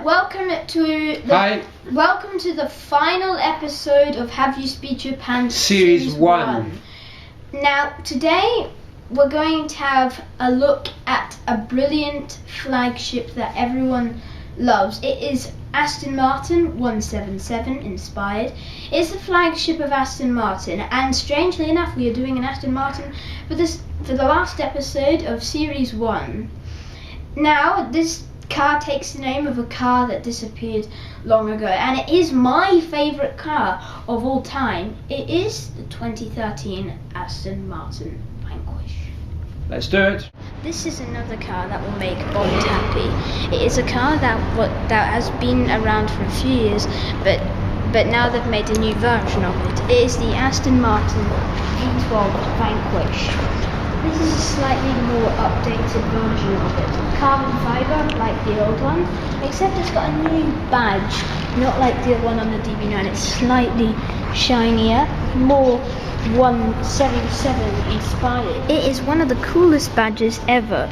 welcome to the final episode of Have You Speed Your Pants Series 1. Now today we're going to have a look at a brilliant flagship that everyone loves. It is Aston Martin 177 inspired. It's the flagship of Aston Martin, and strangely enough we are doing an Aston Martin for the last episode of Series 1. Now this car takes the name of a car that disappeared long ago, and it is my favourite car of all time. It is the 2013 Aston Martin Vanquish. Let's do it. This is another car that will make Bond happy. It is a car that has been around for a few years, but now they've made a new version of it. It is the Aston Martin V12 Vanquish. This is a slightly more updated version of it. Carbon fibre, like the old one, except it's got a new badge, not like the one on the DB9. It's slightly shinier, more 177 inspired. It is one of the coolest badges ever.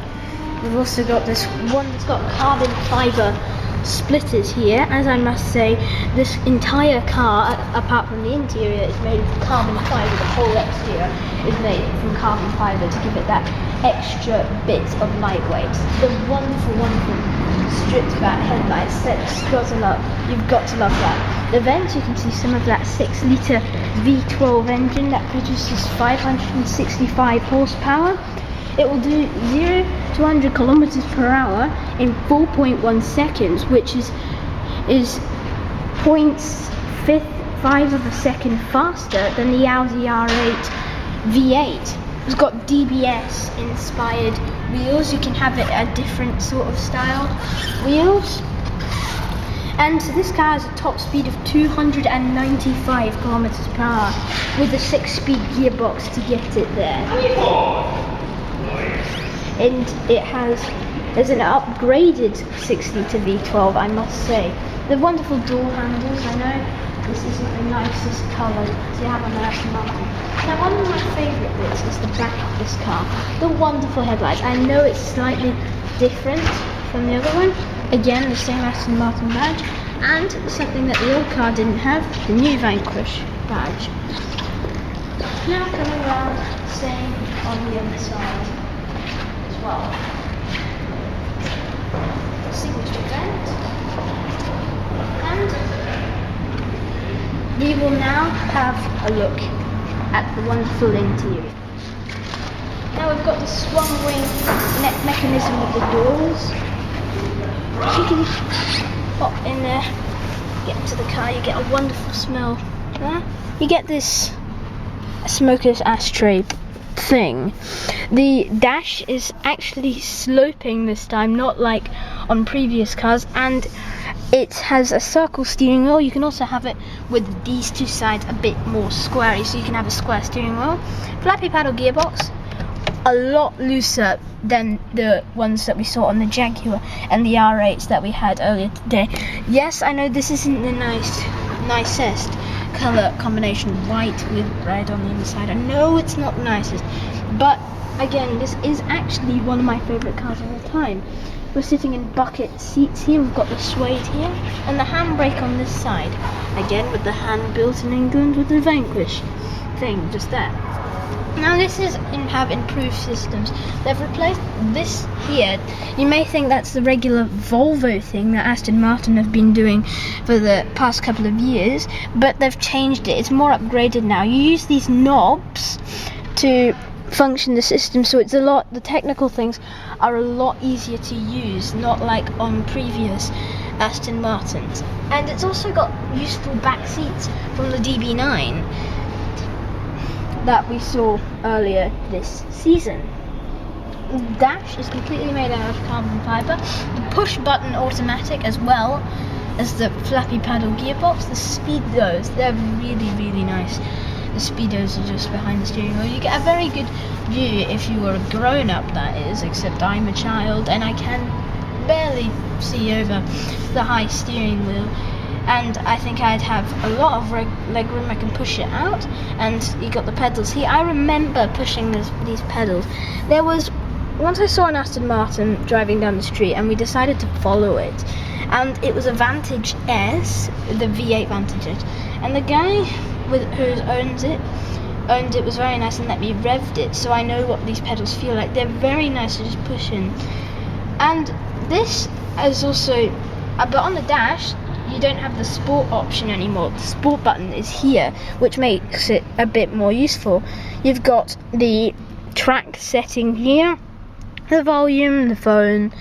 We've also got this one that's got carbon fibre splitters here. As I must say, this entire car, apart from the interior, is made of carbon fibre. The whole exterior is made from carbon fibre to give it that extra bit of lightweight. The wonderful stripped back headlights that scuttle up. You've got to love that. The vents, you can see some of that 6-litre V12 engine that produces 565 horsepower. It will do 0 to 100 kilometers per hour in 4.1 seconds, which is 0.5 of a second faster than the Audi R8 V8. It's got DBS inspired wheels. You can have it a different sort of style wheels. And this car has a top speed of 295 kilometers per hour with a 6-speed gearbox to get it there. And there's an upgraded 6-litre V12, I must say. The wonderful door handles. I know this isn't the nicest colour to have on an Aston Martin. Now, one of my favourite bits is the back of this car. The wonderful headlights. I know it's slightly different from the other one. Again, the same Aston Martin badge. And something that the old car didn't have, the new Vanquish badge. Now coming around, same on the other side. Well, signature vent, and we will now have a look at the wonderful interior. Now we've got the swung wing mechanism with the doors. You can pop in there, get into the car, you get a wonderful smell there. You get this smoker's ashtray thing. The dash is actually sloping this time, not like on previous cars, and it has a circle steering wheel. You can also have it with these two sides a bit more squarey, so you can have a square steering wheel. Flappy paddle gearbox, a lot looser than the ones that we saw on the Jaguar and the R8s that we had earlier today. Yes, I know this isn't the nicest colour combination, white with red on the inside. I know it's not the nicest, but again, this is actually one of my favourite cars of all time. We're sitting in bucket seats here. We've got the suede here and the handbrake on this side, again with the hand built in England with the Vanquish thing just there. Now this have improved systems. They've replaced this here. You may think that's the regular Volvo thing that Aston Martin have been doing for the past couple of years, but they've changed it. It's more upgraded now. You use these knobs to function the system, so the technical things are a lot easier to use, not like on previous Aston Martins. And it's also got useful back seats from the DB9 that we saw earlier this season. The dash is completely made out of carbon fibre. The push button automatic, as well as the flappy paddle gearbox. The speedos, they're really nice. The speedos are just behind the steering wheel. You get a very good view if you were a grown-up, that is, except I'm a child and I can barely see over the high steering wheel. And I think I'd have a lot of leg room. I can push it out, and you got the pedals here. I remember pushing these pedals. Once I saw an Aston Martin driving down the street, and we decided to follow it. and it was a Vantage S, the V8 Vantage S, and the guy who owns it was very nice and let me revved it, so I know what these pedals feel like. They're very nice to just push in. And this is also, but on the dash you don't have the sport option anymore. The sport button is here, which makes it a bit more useful. You've got the track setting here, the volume, the phone,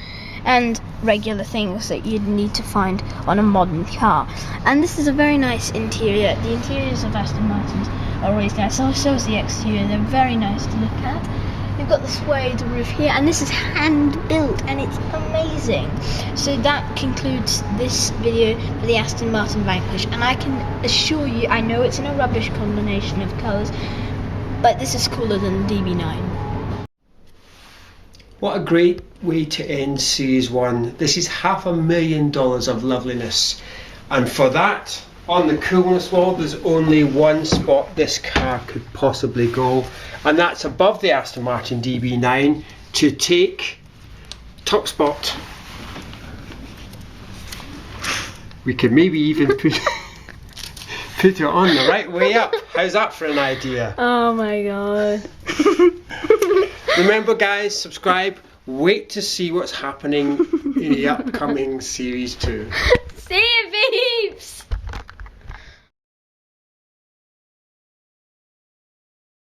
and regular things that you'd need to find on a modern car. And this is a very nice interior. The interiors of Aston Martins are always nice. So is the exterior. They're very nice to look at. You've got the suede roof here, and this is hand built, and it's amazing. So that concludes this video for the Aston Martin Vanquish, and I can assure you, I know it's in a rubbish combination of colours, but this is cooler than the DB9. What a great way to end Series 1. This is $500,000 of loveliness. And for that, on the coolness wall, there's only one spot this car could possibly go. And that's above the Aston Martin DB9 to take top spot. We could maybe even put it on the right way up. How's that for an idea? Oh my god. Remember guys, subscribe, wait to see what's happening in the upcoming Series 2. See you, peeps!